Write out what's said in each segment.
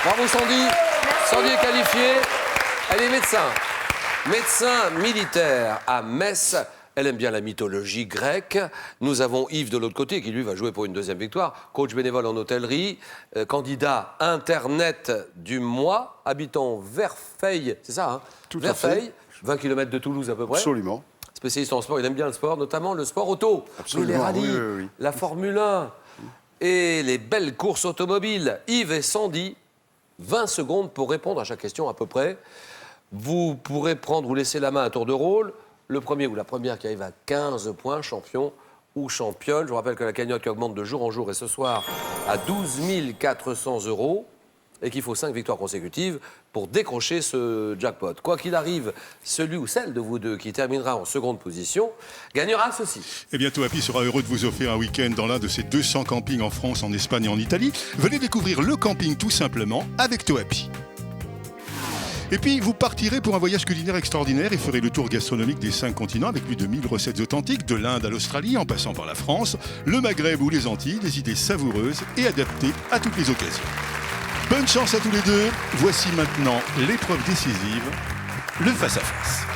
Bravo Sandy. Sandy est qualifiée. Elle est médecin. Médecin militaire à Metz. Elle aime bien la mythologie grecque. Nous avons Yves de l'autre côté qui, lui, va jouer pour une deuxième victoire. Coach bénévole en hôtellerie, candidat Internet du mois, habitant Verfeil, c'est ça, hein? Tout à Verfeil, fait. 20 km de Toulouse à peu près. Absolument. Spécialiste en sport, il aime bien le sport, notamment le sport auto. Absolument, Les rallyes, oui. la Formule 1 et les belles courses automobiles. Yves et Sandy, 20 secondes pour répondre à chaque question à peu près. Vous pourrez prendre ou laisser la main à tour de rôle. Le premier ou la première qui arrive à 15 points, champion ou championne. Je vous rappelle que la cagnotte qui augmente de jour en jour est ce soir à 12 400 € et qu'il faut 5 victoires consécutives pour décrocher ce jackpot. Quoi qu'il arrive, celui ou celle de vous deux qui terminera en seconde position gagnera ceci. Eh bien, Toapi sera heureux de vous offrir un week-end dans l'un de ses 200 campings en France, en Espagne et en Italie. Venez découvrir le camping tout simplement avec Toapi. Et puis, vous partirez pour un voyage culinaire extraordinaire et ferez le tour gastronomique des 5 continents avec plus de 1000 recettes authentiques, de l'Inde à l'Australie, en passant par la France, le Maghreb ou les Antilles, des idées savoureuses et adaptées à toutes les occasions. Bonne chance à tous les deux. Voici maintenant l'épreuve décisive, le face-à-face.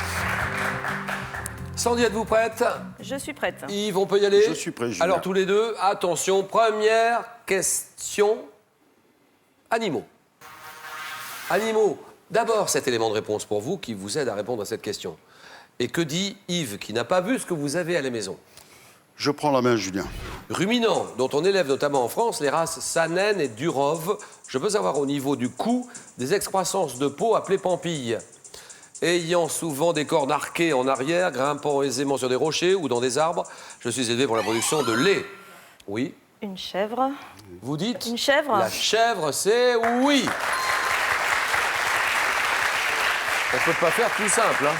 Sandy, êtes-vous prête? Je suis prête. Yves, on peut y aller? Je suis prêt, Julien. Alors, tous les deux, attention, première question. Animaux. Animaux. D'abord, cet élément de réponse pour vous qui vous aide à répondre à cette question. Et que dit Yves, qui n'a pas vu ce que vous avez à la maison? Je prends la main, Julien. Ruminant, dont on élève notamment en France les races Saanen et Durov. Je veux savoir au niveau du cou des excroissances de peau appelées pampilles. Ayant souvent des cornes arquées en arrière, grimpant aisément sur des rochers ou dans des arbres, je suis élevé pour la production de lait. Oui. Une chèvre. Vous dites? Une chèvre. La chèvre, c'est oui. On ne peut pas faire plus simple, hein.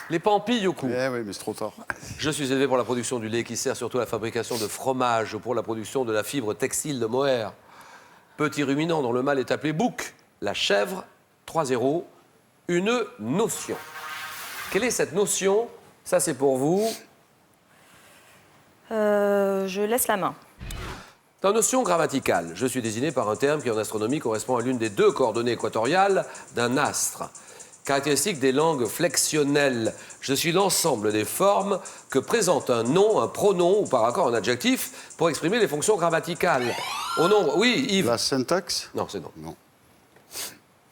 Les pampilles au cou. Eh oui, mais c'est trop tard. Je suis élevé pour la production du lait qui sert surtout à la fabrication de fromage ou pour la production de la fibre textile de mohair. Petit ruminant dont le mâle est appelé bouc. La chèvre, 3-0, une notion. Quelle est cette notion? Ça, c'est pour vous. Je laisse la main. Dans notion grammaticale, je suis désigné par un terme qui en astronomie correspond à l'une des deux coordonnées équatoriales d'un astre. Caractéristique des langues flexionnelles, je suis l'ensemble des formes que présente un nom, un pronom ou par accord un adjectif pour exprimer les fonctions grammaticales. Au nombre, oui, Yves. La syntaxe? Non, c'est non. Non.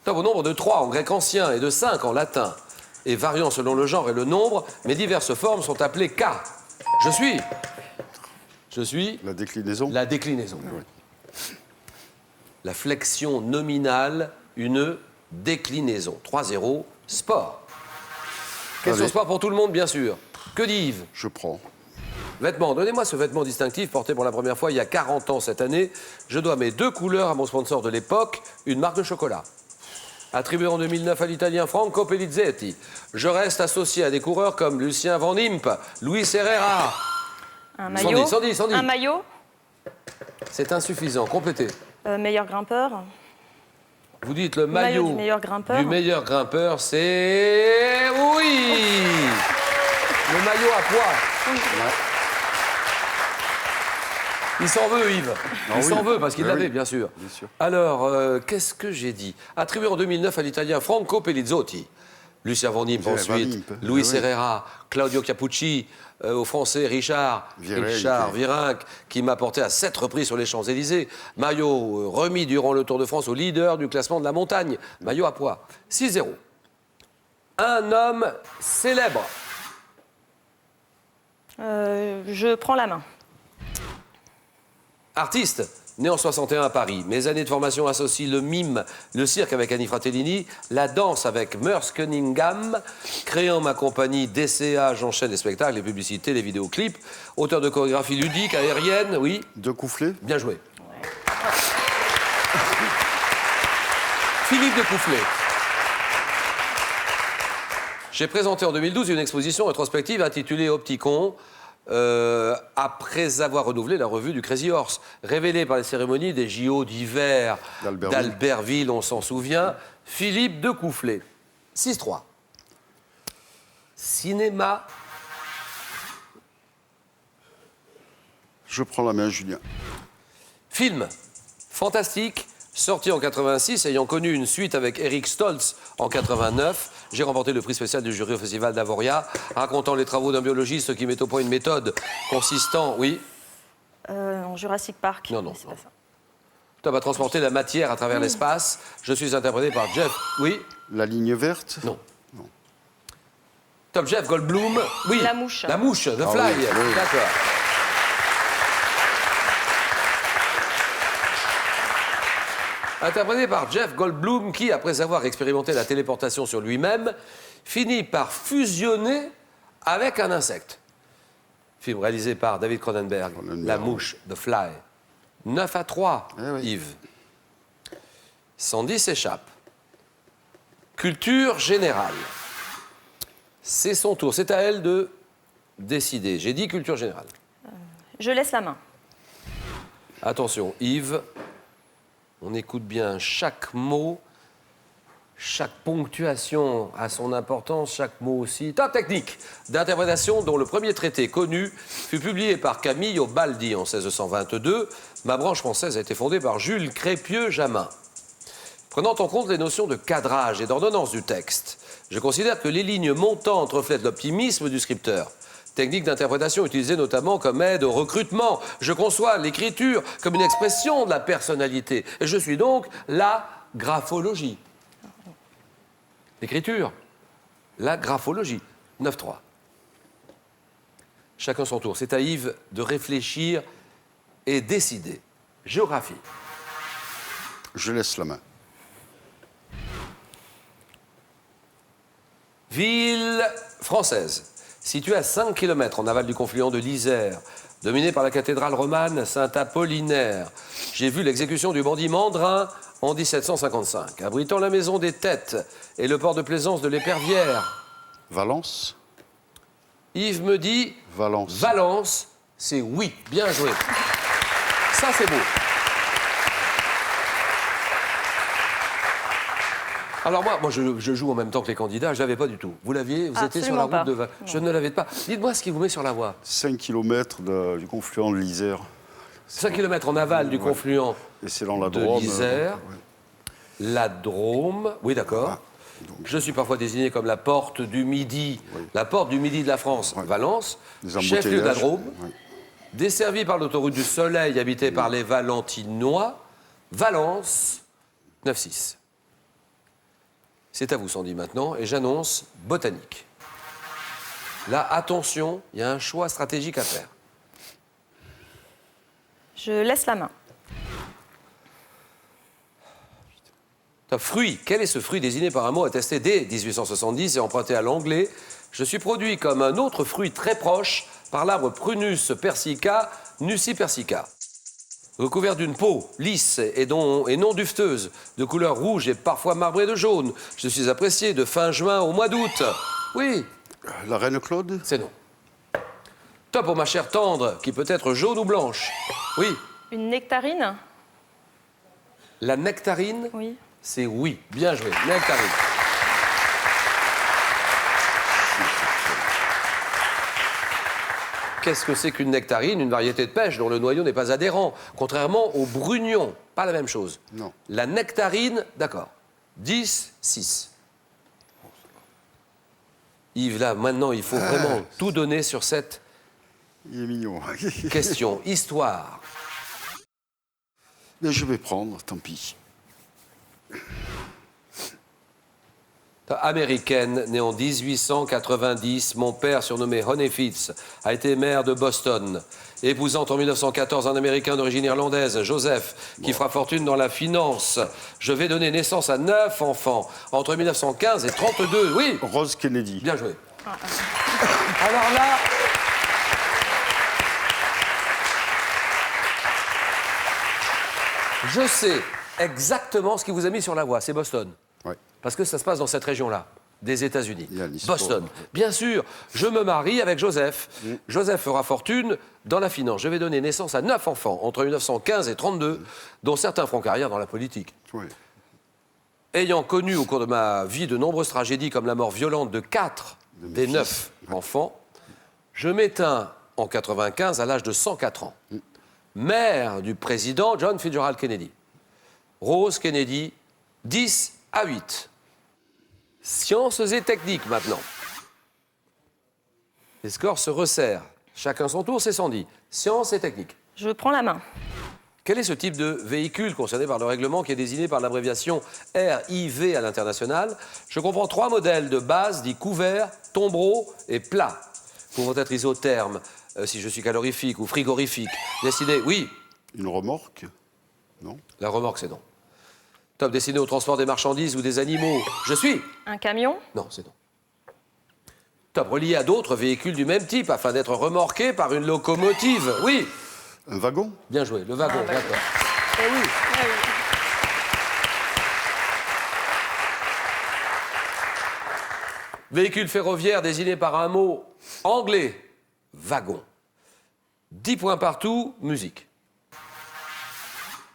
Au nombre de 3 en grec ancien et de 5 en latin, et variant selon le genre et le nombre, mes diverses formes sont appelées cas. Je suis. La déclinaison? La déclinaison. Oui. La flexion nominale, une déclinaison. 3-0, sport. Question Allez. sport pour tout le monde, bien sûr. Que dit Yves? Je prends. Vêtements. Donnez-moi ce vêtement distinctif porté pour la première fois il y a 40 ans cette année. Je dois mes 2 couleurs à mon sponsor de l'époque, une marque de chocolat. Attribué en 2009 à l'italien Franco Pellizetti. Je reste associé à des coureurs comme Lucien Van Impe, Luis Herrera. Un maillot. Sandy. Un maillot. C'est insuffisant. Complétez. Meilleur grimpeur. Vous dites le Maillot maillot du meilleur grimpeur. du meilleur grimpeur, c'est... Oui. Le maillot à poids. Il s'en veut, Yves. Il s'en veut parce qu'il Ben l'avait, oui. bien sûr. Bien sûr. Alors, qu'est-ce que j'ai dit? Attribué en 2009 à l'italien Franco Pellizotti. Lucien Van Impe Van ensuite, Impe, Luis ben oui. Herrera, Claudio Capucci, au français Richard Virenque. Virenque, qui m'a porté à 7 reprises sur les Champs-Élysées. Maillot remis durant le Tour de France au leader du classement de la montagne. Maillot à poids. 6-0. Un homme célèbre. Je prends la main. Artiste, né en 61 à Paris. Mes années de formation associent le mime, le cirque avec Annie Fratellini, la danse avec Merce Cunningham. Créant ma compagnie DCA, j'enchaîne les spectacles, les publicités, les vidéoclips. Auteur de chorégraphie ludique, aérienne, oui. De Coufflet? Bien joué. Philippe de Coufflet. J'ai présenté en 2012 une exposition rétrospective intitulée Opticon, après avoir renouvelé la revue du Crazy Horse, révélée par les cérémonies des JO d'hiver d'Albertville, on s'en souvient. Philippe de Coufflet. 6-3. Cinéma. Je prends la main, Julien. Film. Fantastique, sorti en 86, ayant connu une suite avec Eric Stoltz en 89. J'ai remporté le prix spécial du jury au Festival d'Avoria, racontant les travaux d'un biologiste qui met au point une méthode consistant... Oui. En Jurassic Park. Non, non, C'est non. pas ça. Top à transporter la matière à travers l'espace. Je suis interprété par Jeff. Oui. La ligne verte. Non. Top Jeff Goldblum. Oui. La mouche. La mouche, The Ah Fly. oui, oui. D'accord. Interprété par Jeff Goldblum qui, après avoir expérimenté la téléportation sur lui-même, finit par fusionner avec un insecte. Film réalisé par David Cronenberg. La mouche, The Fly. 9-3, Eh oui. Yves. Sandy s'échappe. Culture générale. C'est son tour. C'est à elle de décider. J'ai dit culture générale. Je laisse la main. Attention, Yves, on écoute bien chaque mot, chaque ponctuation a son importance, chaque mot aussi. Top technique d'interprétation dont le premier traité connu fut publié par Camille au Baldi en 1622. Ma branche française a été fondée par Jules Crépieux-Jamin. Prenant en compte les notions de cadrage et d'ordonnance du texte, je considère que les lignes montantes reflètent l'optimisme du scripteur. Technique d'interprétation utilisée notamment comme aide au recrutement. Je conçois l'écriture comme une expression de la personnalité. Et je suis donc la graphologie. L'écriture, la graphologie. 9-3. Chacun son tour. C'est à Yves de réfléchir et décider. Géographie. Je laisse la main. Ville française, située à 5 km en aval du confluent de l'Isère, dominée par la cathédrale romane Saint-Apollinaire. J'ai vu l'exécution du bandit Mandrin en 1755, abritant la maison des Têtes et le port de plaisance de l'Épervière. Valence. Yves me dit Valence. Valence, c'est oui. Bien joué. Ça, c'est beau. Alors moi je joue en même temps que les candidats, je ne l'avais pas du tout. Vous l'aviez, vous étiez sur la Absolument route de pas. Valence. Je ne l'avais pas. Dites-moi ce qui vous met sur la voie. 5 km du confluent de l'Isère. 5 km en aval du confluent Et c'est dans la de Drôme. l'Isère. La Drôme, oui d'accord. Je suis parfois désigné comme la porte du Midi, la porte du Midi de la France, Valence, Les chef-lieu de la embouteillages. Drôme, Ouais. desservi par l'autoroute du Soleil habitée par les Valentinois, Valence, 9-6. C'est à vous, Sandy, maintenant, et j'annonce botanique. Là, attention, il y a un choix stratégique à faire. Je laisse la main. Top fruit. Quel est ce fruit désigné par un mot attesté dès 1870 et emprunté à l'anglais? Je suis produit comme un autre fruit très proche par l'arbre Prunus persica, Nuci persica. Recouvert d'une peau lisse et non dufteuse, de couleur rouge et parfois marbrée de jaune. Je suis apprécié de fin juin au mois d'août. Oui, La Reine Claude. c'est non. Top pour ma chair tendre, qui peut être jaune ou blanche. Oui, Une nectarine. la nectarine, Oui. c'est oui. Bien joué, nectarine. Qu'est-ce que c'est qu'une nectarine? Une variété de pêche dont le noyau n'est pas adhérent, contrairement au brugnon. Pas la même chose. Non. La nectarine, d'accord. 10-6. Yves, là, maintenant, il faut vraiment tout donner sur cette Il est mignon. question. Histoire. Mais je vais prendre, tant pis. Américaine, née en 1890, mon père, surnommé Honey Fitz, a été maire de Boston. Épousant en 1914 un Américain d'origine irlandaise, Joseph, qui fera fortune dans la finance. Je vais donner naissance à 9 enfants entre 1915 et 32. Oui, Rose Kennedy. bien joué. Alors là... Je sais exactement ce qui vous a mis sur la voie, c'est Boston. Ouais. Parce que ça se passe dans cette région-là, des États-Unis. Il y a l'histoire. Boston. Bien sûr, je me marie avec Joseph. Joseph fera fortune dans la finance. Je vais donner naissance à 9 enfants entre 1915 et 32, dont certains feront carrière dans la politique. Ouais. Ayant connu au cours de ma vie de nombreuses tragédies comme la mort violente de 4 De mes des fils. 9 enfants, je m'éteins en 95 à l'âge de 104 ans. Mère du président John Fitzgerald Kennedy. Rose Kennedy, 10-8. Sciences et techniques maintenant. Les scores se resserrent. Chacun son tour, c'est Sandy. Sciences et techniques. Je prends la main. Quel est ce type de véhicule concerné par le règlement qui est désigné par l'abréviation RIV à l'international? Je comprends 3 modèles de base dits couverts, tombereaux et plats, pouvant être isothermes, si je suis calorifique ou frigorifique. Destinés, oui. Une remorque? Non. La remorque, c'est non. Top, destiné au transport des marchandises ou des animaux. Je suis. Un camion. Non, c'est non. Top, relié à d'autres véhicules du même type afin d'être remorqué par une locomotive. Oui. Un wagon? Bien joué, le wagon, Ah, d'accord. Eh oui. Ah oui. Véhicule ferroviaire désigné par un mot anglais. Wagon. 10 points partout, musique.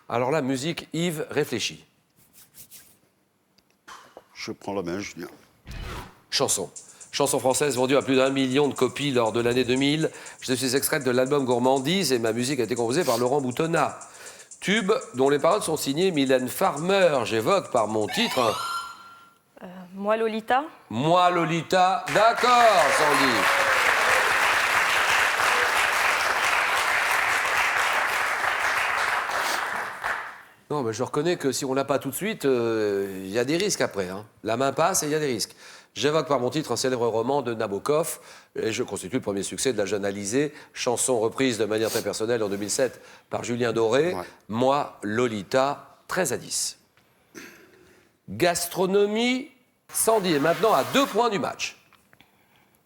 Alors là, musique, Yves, réfléchis. Je prends la main, Julien. Chanson. Chanson française vendue à plus d'1 million de copies lors de l'année 2000. Je suis extraite de l'album Gourmandise et ma musique a été composée par Laurent Boutonnat. Tube dont les paroles sont signées Mylène Farmer. J'évoque par mon titre... Moi, Lolita. Moi, Lolita. D'accord, Sandy. Non, mais je reconnais que si on l'a pas tout de suite, il y a des risques après. Hein. La main passe et il y a des risques. J'évoque par mon titre un célèbre roman de Nabokov et je constitue le premier succès de la jeune Alizée, chanson reprise de manière très personnelle en 2007 par Julien Doré. Ouais. Moi, Lolita, 13-10. Gastronomie, Sandy est maintenant à 2 points du match.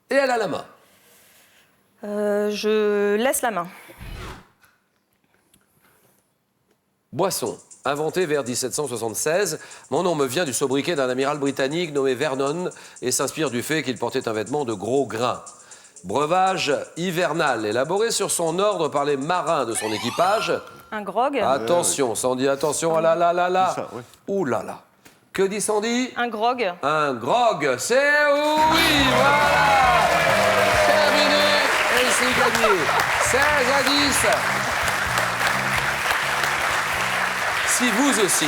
Et elle a la main. Je laisse la main. Boisson, inventé vers 1776, mon nom me vient du sobriquet d'un amiral britannique nommé Vernon et s'inspire du fait qu'il portait un vêtement de gros grain. Breuvage hivernal, élaboré sur son ordre par les marins de son équipage. Un grog. Attention, Sandy, attention, ah là là là là. C'est ça, ouais. Ouh là là. Que dit Sandy? Un grog. Un grog, c'est oui, voilà. Terminé et c'est gagné. 16-10. Si vous aussi,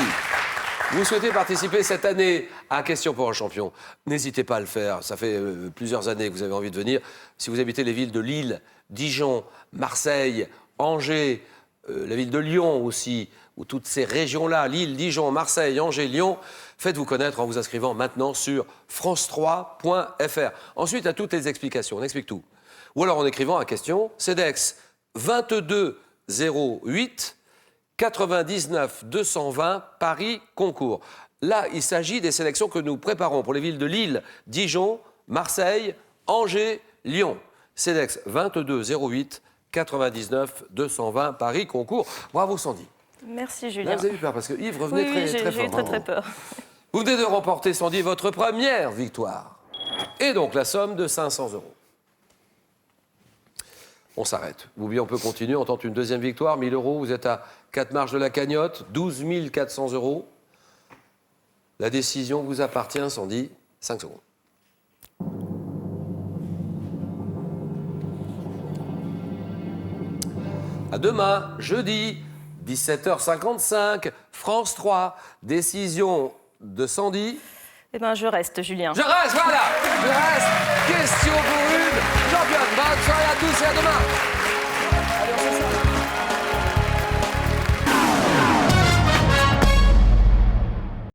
vous souhaitez participer cette année à Question pour un champion, n'hésitez pas à le faire. Ça fait plusieurs années que vous avez envie de venir. Si vous habitez les villes de Lille, Dijon, Marseille, Angers, la ville de Lyon aussi, ou toutes ces régions-là, Lille, Dijon, Marseille, Angers, Lyon, faites-vous connaître en vous inscrivant maintenant sur france3.fr. Ensuite, à toutes les explications, on explique tout. Ou alors en écrivant à question CEDEX 2208 99 220 Paris Concours. Là, il s'agit des sélections que nous préparons pour les villes de Lille, Dijon, Marseille, Angers, Lyon. CEDEX 2208 99 220 Paris Concours. Bravo Sandy. Merci, Julien. Là, vous avez eu peur parce que Yves revenait Oui, très j'ai fort. eu très peur. Vous venez de remporter, Sandy, votre première victoire. Et donc la somme de 500 €. On s'arrête. Ou bien on peut continuer, on tente une deuxième victoire. 1000 €, vous êtes à 4 marches de la cagnotte, 12 400 €. La décision vous appartient, Sandy. 5 secondes. À demain, jeudi, 17h55, France 3. Décision de Sandy. Eh bien, je reste, Julien. Je reste, voilà. Je reste. Question pour une championne. Bonne soirée à tous et à demain.